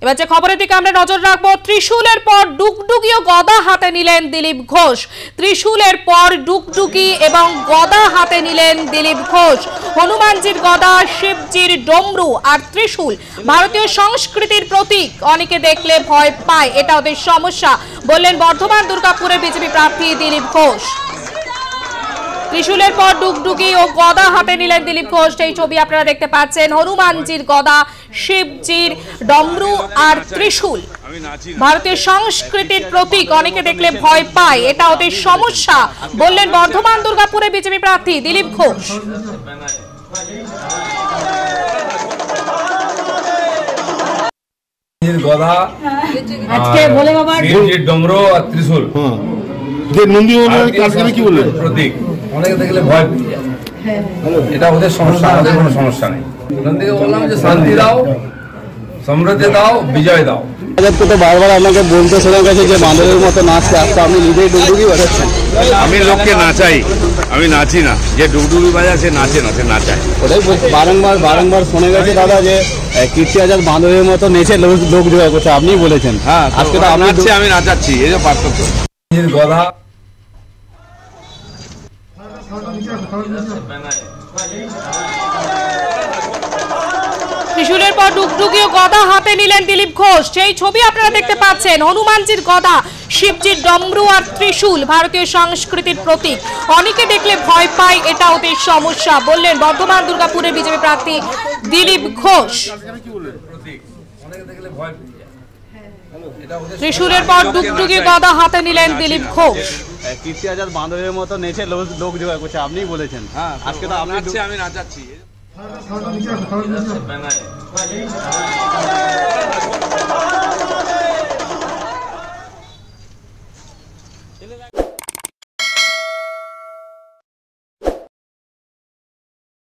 এবার যে খবরের দিকে আমরা নজর রাখবো, ত্রিশূলের পর ডুগডুগি ও গদা হাতে নিলেন দিলীপ ঘোষ। ত্রিশূলের পর ডুগডুগি এবং গদা হাতে নিলেন দিলীপ ঘোষ। হনুমানজির গদা, শিবজির ডমরু আর ত্রিশূল ভারতীয় সংস্কৃতির প্রতীক। অনেকে দেখলে ভয় পায়, এটা ওদের সমস্যা, বললেন বর্ধমান দুর্গাপুরের বিজেপি প্রার্থী দিলীপ ঘোষ। ত্রিশূলের পর ডুগডুগি ও গদা হাতে নিলেন দিলীপ ঘোষ। এই ছবি আপনারা দেখতে পাচ্ছেন। হনুমানজির গদা, শিবজির ডমরু আর ত্রিশূল ভারতীয় সংস্কৃতির প্রতীক। অনেকে দেখলে ভয় পায়, এটা ওদের সমস্যা, বললেন বর্ধমান দুর্গাপুরের বিজেপি প্রার্থী দিলীপ ঘোষ। গদা, শিবজির ডমরু আর ত্রিশূল প্রতীক। অনেকে দেখলে ভয় পেয়ে যায়, এটা ওদের সমস্যা, আমাদের কোনো সমস্যা নেই। নন্দীকে বললাম যে শান্তি দাও, সমৃদ্ধি দাও, বিজয় দাও। তো বারবার আপনাকে বলতে শোনা গেছে যে বাঁদরের মতো নাচতে আসতে, আপনি নিজেই ডুগডুগি বাজাচ্ছেন। আমি লোককে নাচাই, আমি নাচি না। যে ডুগডুগি বাজায় সে নাচে না, সে নাচায়। ওটাই বারংবার শোনা গেছে দাদা যে কীর্তি আজাদ বাঁদরের মতো নেচে লোক জোগাড় করছে, আপনি বলেছেন। হ্যাঁ, আজকে তো আমি নাচছি, আমি নাচাচ্ছি, এই যে পার্থক্য। গদা, ত্রিশূলের পর ডুগডুগি ও গদা হাতে নিলেন দিলীপ ঘোষ। সেই ছবি আপনারা দেখতে পাচ্ছেন। হনুমানজির গদা, শিবজির ডমরু আর ত্রিশূল ভারতীয় সংস্কৃতির প্রতীক। অনেকে দেখলে ভয় পায়, এটা ওদের সমস্যা, বললেন বর্ধমান দুর্গাপুরের বিজেপি প্রার্থী দিলীপ ঘোষ। ত্রিশূলের পর ডুগডুগি গদা হাতে নিলেন দিলীপ ঘোষ। কীর্তি আজাদ বাঁদরের মতো নেচে লোক জোগাড় করছে, আপনি বলেছেন। হ্যাঁ, আজকে তো আমি নাচছি, আমি নাচাচ্ছি।